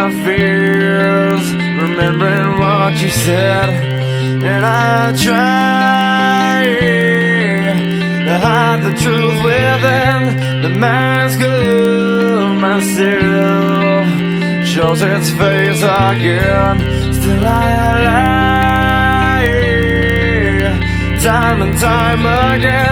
my fears, remembering what you said, and I try to hide the truth within the mask of myself. Shows its face again, still I lie, time and time again.